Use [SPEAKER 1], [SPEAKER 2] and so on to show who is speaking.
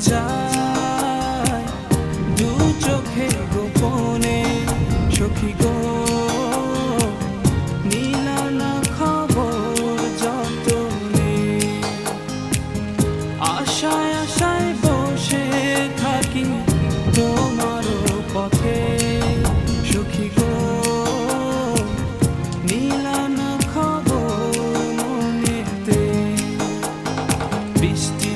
[SPEAKER 1] চাই দু চোখে গোপনে সখী গো, নিলা না খবর যতনে। আশায় আশায় বসে থাকি তোমারও পথে সখী গো, নিলা না খবর মনেতে। বৃষ্টি